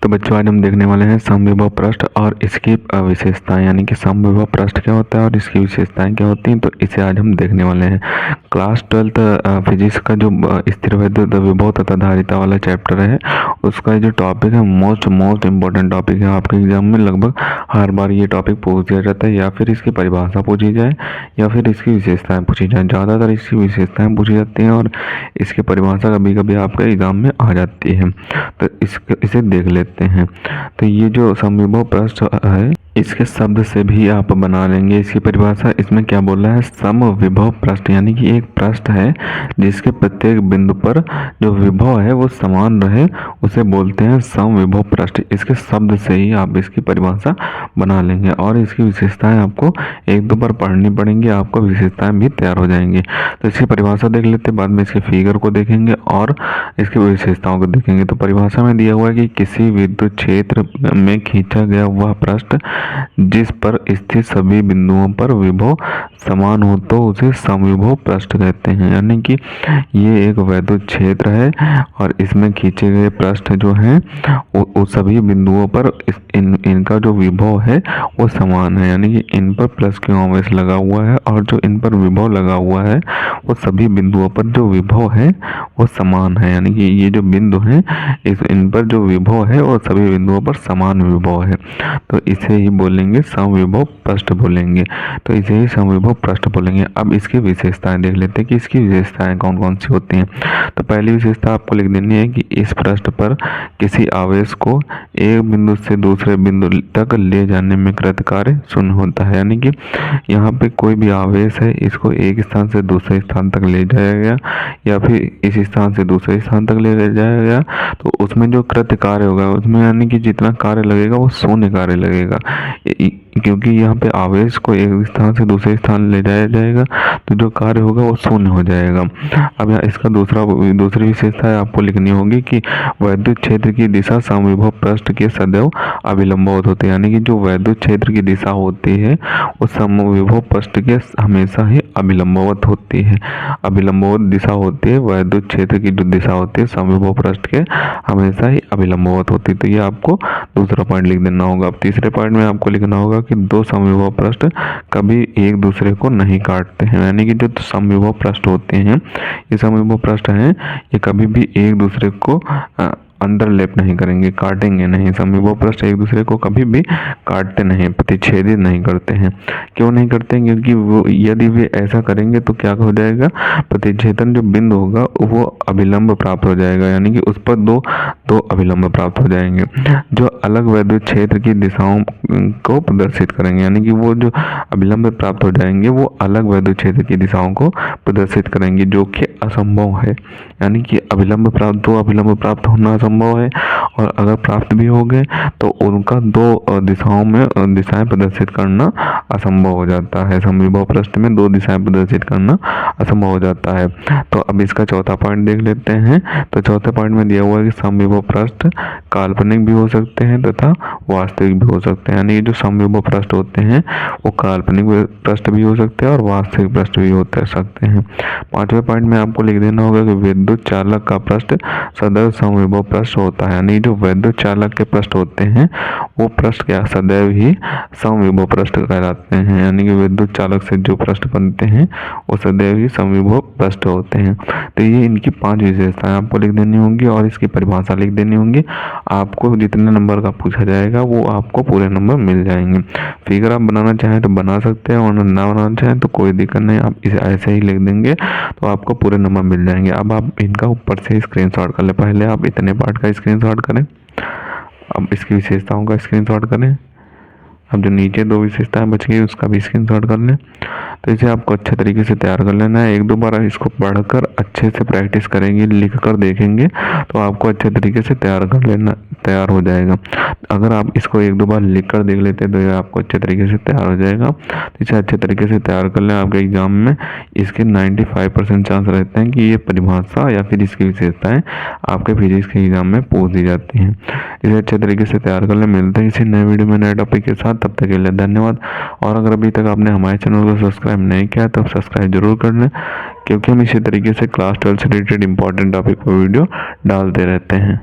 तो बच्चों आज हम देखने वाले हैं समविभव पृष्ठ और इसकी विशेषताएं, यानी कि समविभव पृष्ठ क्या होता है और इसकी विशेषताएं क्या होती हैं। तो इसे आज हम देखने वाले हैं। क्लास 12th फिजिक्स का जो स्थिर वैद्युत विभव तथा धारिता वाला चैप्टर है, उसका जो टॉपिक है मोस्ट इंपॉर्टेंट टॉपिक है। आपके एग्जाम में लगभग हर बार ये टॉपिक पूछ दिया जाता है, या फिर इसकी परिभाषा पूछी जाए या फिर इसकी विशेषताएं पूछी जाए। ज़्यादातर इसकी विशेषताएं पूछी जाती हैं और इसकी परिभाषा कभी कभी आपके एग्जाम में आ जाती है। तो इसे देख लेते हैं। तो ये जो समविभव पृष्ठ है, इसके शब्द से भी आप बना लेंगे इसकी परिभाषा। इसमें क्या बोला है, समविभव पृष्ठ, यानी कि एक पृष्ठ है जिसके प्रत्येक बिंदु पर जो विभव है वो समान रहे, उसे बोलते हैं समविभव पृष्ठ। इसके शब्द से ही आप इसकी परिभाषा बना लेंगे और इसकी विशेषताएं आपको एक दो बार पढ़नी पड़ेंगी, आपको विशेषताएं भी तैयार हो जाएंगी। तो इसकी परिभाषा देख लेते हैं, बाद में इसके फिगर को देखेंगे और इसकी विशेषताओं को देखेंगे। तो परिभाषा में दिया हुआ है कि किसी विद्युत क्षेत्र में खींचा गया वह पृष्ठ जिस पर स्थित सभी बिंदुओं पर विभव समान हो तो उसे समविभव पृष्ठ कहते हैं। यानी कि ये एक वैद्युत क्षेत्र है और इसमें खींचे गए पृष्ठ जो हैं वो सभी बिंदुओं पर इनका जो विभव है वो समान है। यानी कि इन पर प्लस क्यू आवेश लगा हुआ है और जो इन पर विभव लगा हुआ है वो सभी बिंदुओं पर जो विभव है वो समान है। यानी कि ये जो बिंदु है इन पर जो विभव है वो सभी बिंदुओं पर समान विभव है, तो इसे ही बोलेंगे समविभव पृष्ठ बोलेंगे। तो इसे ही समविभव पृष्ठ बोलेंगे। अब इसकी विशेषताएं देख लेते हैं कि इसकी विशेषताएं कौन कौन सी होती हैं। तो पहली विशेषता आपको लिख देनी है कि इस पृष्ठ पर किसी आवेश को एक बिंदु से दूसरे बिंदु तक ले जाने में कृत कार्य शून्य होता है। यानी कि यहाँ पे कोई भी आवेश है, इसको एक स्थान से दूसरे स्थान तक ले जाया गया या फिर इस स्थान से दूसरे स्थान तक ले जाया गया, तो उसमें जो कृत कार्य होगा उसमें यानी कि जितना कार्य लगेगा वो शून्य कार्य लगेगा, क्योंकि यहाँ पे आवेश को एक स्थान से दूसरे स्थान ले जाया जाएगा तो जो कार्य होगा वो शून्य हो जाएगा। अब यहाँ इसका दूसरी विशेषता है आपको लिखनी होगी कि वैद्युत क्षेत्र की दिशा समविभव पृष्ठ के सदैव अभिलंबवत होती है। यानी कि जो वैद्युत क्षेत्र की दिशा होती है वो समविभव पृष्ठ के हमेशा ही अभिलंबवत होती है। अभिलंबवत दिशा होती है, वैद्युत क्षेत्र की जो दिशा होती है समविभव पृष्ठ के हमेशा ही अभिलंबवत होती है। तो ये आपको दूसरा पॉइंट लिख देना होगा। अब तीसरे पॉइंट में आपको लिखना होगा कि दो समविभव पृष्ठ कभी एक दूसरे को नहीं काटते हैं। यानी कि जो समविभव पृष्ठ होते हैं, ये समविभव पृष्ठ हैं, ये कभी भी एक दूसरे को अंदर लेप नहीं करेंगे, काटेंगे नहीं। समविभव पृष्ठ एक दूसरे को कभी भी काटते नहीं, प्रतिच्छेदित नहीं करते हैं। क्यों नहीं करते हैं? क्योंकि वो यदि वे ऐसा करेंगे तो क्या हो जाएगा, प्रतिच्छेदन जो बिंदु होगा वो अभिलंब प्राप्त हो जाएगा। यानी कि उस पर दो अभिलंब प्राप्त हो जाएंगे जो अलग वैद्युत क्षेत्र की दिशाओं को प्रदर्शित करेंगे। यानी कि वो जो अभिलंब प्राप्त हो जाएंगे वो अलग वैद्युत क्षेत्र की दिशाओं को प्रदर्शित करेंगे, जो कि असंभव है। यानी कि दो अभिलंब प्राप्त होना असंभव है, और अगर प्राप्त भी हो गए तो उनका दो दिशाओं में दिशाएं प्रदर्शित करना असंभव हो जाता है। समविभव पृष्ठ में दो दिशाएं प्रदर्शित करना असंभव हो जाता है। तो अब इसका चौथा पॉइंट देख लेते हैं। तो चौथे पॉइंट में दिया हुआ है कि समविभव पृष्ठ काल्पनिक भी हो सकते हैं तथा वास्तविक भी हो सकते हैं। यानी कि जो समविभव पृष्ठ होते हैं वो काल्पनिक पृष्ठ भी हो सकते हैं और वास्तविक पृष्ठ भी हो सकते हैं। पांचवें पॉइंट में आपको लिख देना होगा कि विद्युत चालक का पृष्ठ सदैव समविभव पृष्ठ होता है। यानी जो विद्युत चालक के पृष्ठ होते हैं वो पृष्ठ क्या सदैव ही समविभव पृष्ठ कहलाते हैं। यानी कि विद्युत चालक से जो पृष्ठ बनते हैं वो सदैव ही समविभव पृष्ठ होते हैं। तो ये इनकी 5 विशेषताएं आपको लिख देनी होंगी और इसकी परिभाषा लिख देनी होंगी। आपको जितने नंबर का पूछा जाएगा वो आपको पूरे नंबर मिल जाएंगे। फिगर आप बनाना चाहें तो बना सकते हैं और ना बनाना चाहें तो कोई दिक्कत नहीं, आप इसे ऐसे ही लिख देंगे तो आपको पूरे नंबर मिल जाएंगे। अब आप इनका ऊपर से स्क्रीनशॉट कर ले। पहले आप इतने पार्ट का स्क्रीनशॉट करें, अब इसकी विशेषताओं का स्क्रीनशॉट करें। अब जो नीचे 2 विशेषताएं बच गई उसका भी स्क्रीनशॉट कर लें। तो इसे आपको अच्छे तरीके से तैयार कर लेना है। 1-2 बार इसको पढ़कर अच्छे से प्रैक्टिस करेंगे, लिख कर देखेंगे तो आपको अच्छे तरीके से तैयार हो जाएगा। अगर आप इसको 1-2 बार लिख कर देख लेते हैं तो ये आपको अच्छे तरीके से तैयार हो जाएगा। इसे अच्छे तरीके से तैयार कर लें। आपके एग्जाम में इसके 95% चांस रहते हैं कि ये परिभाषा या फिर इसकी विशेषताएं आपके फिजिक्स के एग्जाम में पूछ दी जाती हैं। इसे अच्छे तरीके से तैयार कर लें। मिलते हैं किसी नए वीडियो में नए टॉपिक के साथ, तब तक के लिए धन्यवाद। और अगर अभी तक आपने हमारे चैनल को सब्सक्राइब नहीं किया तब सब्सक्राइब जरूर कर लें, क्योंकि हम इसी तरीके से क्लास 12 से रिलेटेड इंपॉर्टेंट टॉपिक पर वीडियो डालते रहते हैं।